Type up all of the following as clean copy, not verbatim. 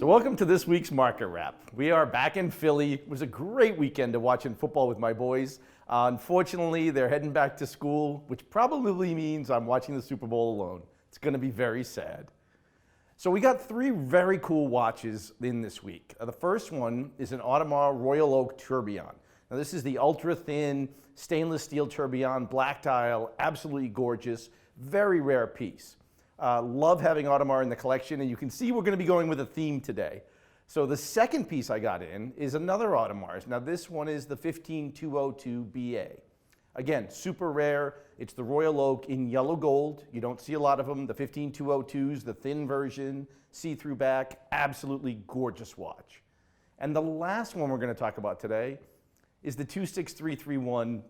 So welcome to this week's Market Wrap. We are back in Philly. It was a great weekend of watching football with my boys. Unfortunately, they're heading back to school, which probably means I'm watching the Super Bowl alone. It's going to be very sad. So we got three very cool watches in this week. The first one is an Audemars Royal Oak Tourbillon. Now this is the ultra-thin stainless steel tourbillon, black dial, absolutely gorgeous, very rare piece. Love having Audemars in the collection, and you can see we're going to be going with a theme today. So the second piece I got in is another Audemars. Now this one is the 15202 BA. Again, super rare. It's the Royal Oak in yellow gold. You don't see a lot of them. The 15202s, the thin version, see-through back, absolutely gorgeous watch. And the last one we're going to talk about today is the 26331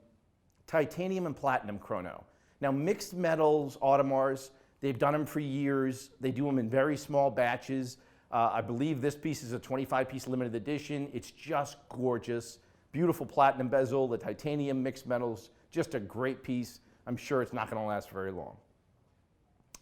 titanium and platinum chrono. Now mixed metals Audemars, they've done them for years. They do them in very small batches. I believe this piece is a 25-piece limited edition. It's just gorgeous. Beautiful platinum bezel, the titanium mixed metals, just a great piece. I'm sure it's not going to last very long.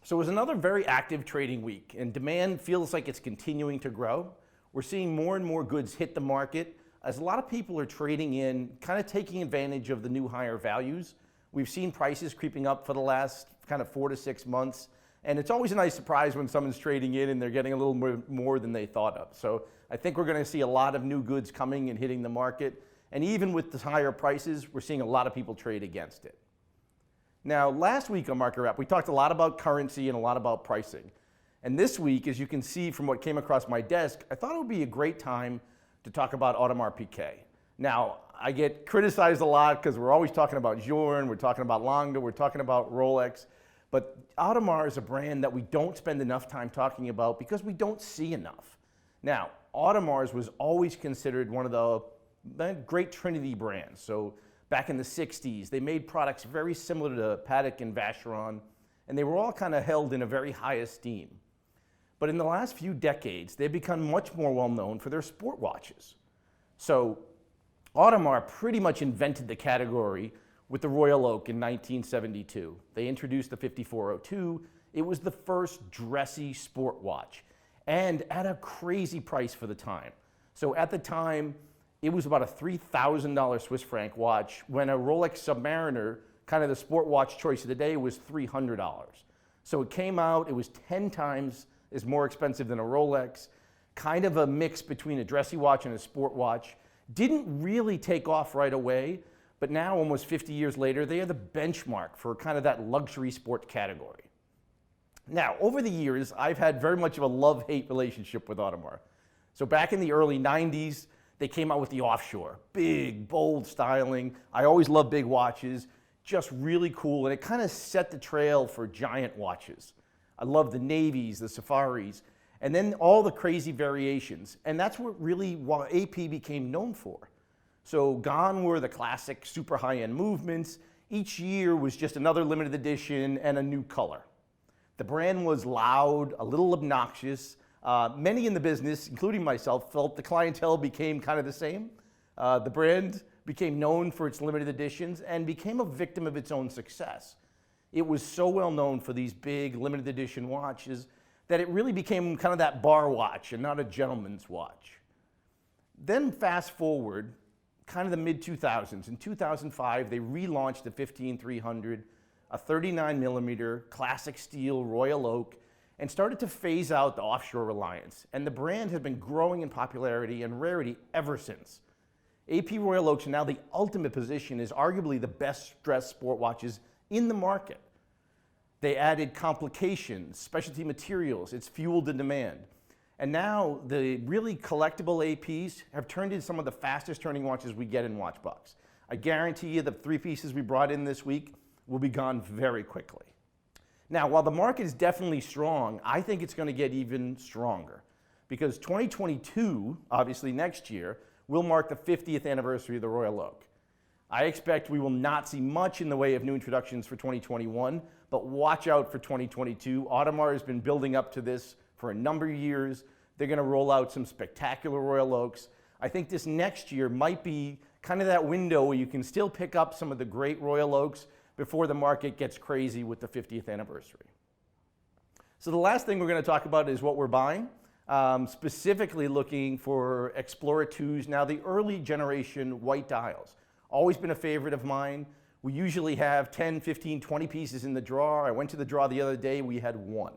So it was another very active trading week, and demand feels like it's continuing to grow. We're seeing more and more goods hit the market as a lot of people are trading in, kind of taking advantage of the new higher values. We've seen prices creeping up for the last kind of 4 to 6 months. And it's always a nice surprise when someone's trading in and they're getting a little more than they thought of. So I think we're going to see a lot of new goods coming and hitting the market. And even with the higher prices, we're seeing a lot of people trade against it. Now, last week on Market Wrap, we talked a lot about currency and a lot about pricing. And this week, as you can see from what came across my desk, I thought it would be a great time to talk about Audemars Piguet. Now, I get criticized a lot because we're always talking about Journe, we're talking about Lange, we're talking about Rolex. But Audemars is a brand that we don't spend enough time talking about because we don't see enough. Now, Audemars was always considered one of the great Trinity brands. So back in the 60s, they made products very similar to Patek and Vacheron, and they were all kind of held in a very high esteem. But in the last few decades, they've become much more well known for their sport watches. So Audemars pretty much invented the category with the Royal Oak in 1972. They introduced the 5402. It was the first dressy sport watch, and at a crazy price for the time. So at the time, it was about a $3,000 Swiss franc watch, when a Rolex Submariner, kind of the sport watch choice of the day, was $300. So it came out, it was 10 times as more expensive than a Rolex, kind of a mix between a dressy watch and a sport watch. Didn't really take off right away, but now, almost 50 years later, they are the benchmark for kind of that luxury sport category. Now, over the years, I've had very much of a love-hate relationship with Audemars. So back in the early 90s, they came out with the Offshore. Big, bold styling. I always loved big watches. Just really cool, and it kind of set the trail for giant watches. I love the navies, the safaris, and then all the crazy variations. And that's what AP became known for. So gone were the classic super high-end movements. Each year was just another limited edition and a new color. The brand was loud, a little obnoxious. Many in the business, including myself, felt the clientele became kind of the same. The brand became known for its limited editions and became a victim of its own success. It was so well known for these big limited edition watches that it really became kind of that bar watch and not a gentleman's watch. Then fast forward, kind of the mid-2000s. In 2005, they relaunched the 15300, a 39 millimeter classic steel Royal Oak, and started to phase out the offshore reliance. And the brand has been growing in popularity and rarity ever since. AP Royal Oaks are now the ultimate position as arguably the best dressed sport watches in the market. They added complications, specialty materials. It's fueled the demand. And now the really collectible APs have turned into some of the fastest turning watches we get in WatchBox. I guarantee you the 3 pieces we brought in this week will be gone very quickly. Now, while the market is definitely strong, I think it's going to get even stronger because 2022, obviously next year, will mark the 50th anniversary of the Royal Oak. I expect we will not see much in the way of new introductions for 2021, but watch out for 2022. Audemars has been building up to this for a number of years. They're going to roll out some spectacular Royal Oaks. I think this next year might be kind of that window where you can still pick up some of the great Royal Oaks before the market gets crazy with the 50th anniversary. So the last thing we're going to talk about is what we're buying. Specifically looking for Explorer 2s, now the early generation white dials. Always been a favorite of mine. We usually have 10, 15, 20 pieces in the drawer. I went to the drawer the other day, we had one.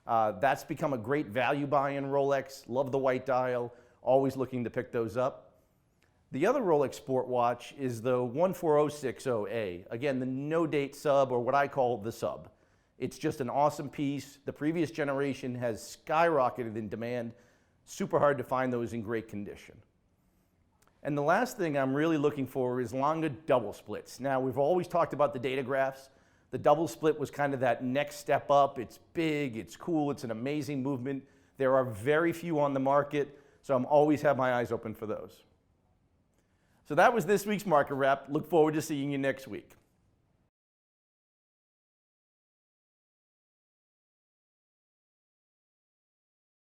That's become a great value buy in Rolex. Love the white dial, always looking to pick those up. The other Rolex sport watch is the 14060A. Again, the no date sub, or what I call the sub. It's just an awesome piece. The previous generation has skyrocketed in demand. Super hard to find those in great condition. And the last thing I'm really looking for is longer double splits. Now, we've always talked about the datagraphs. The double split was kind of that next step up. It's big, it's cool, it's an amazing movement. There are very few on the market, so I'm always have my eyes open for those. So that was this week's Market Wrap. Look forward to seeing you next week.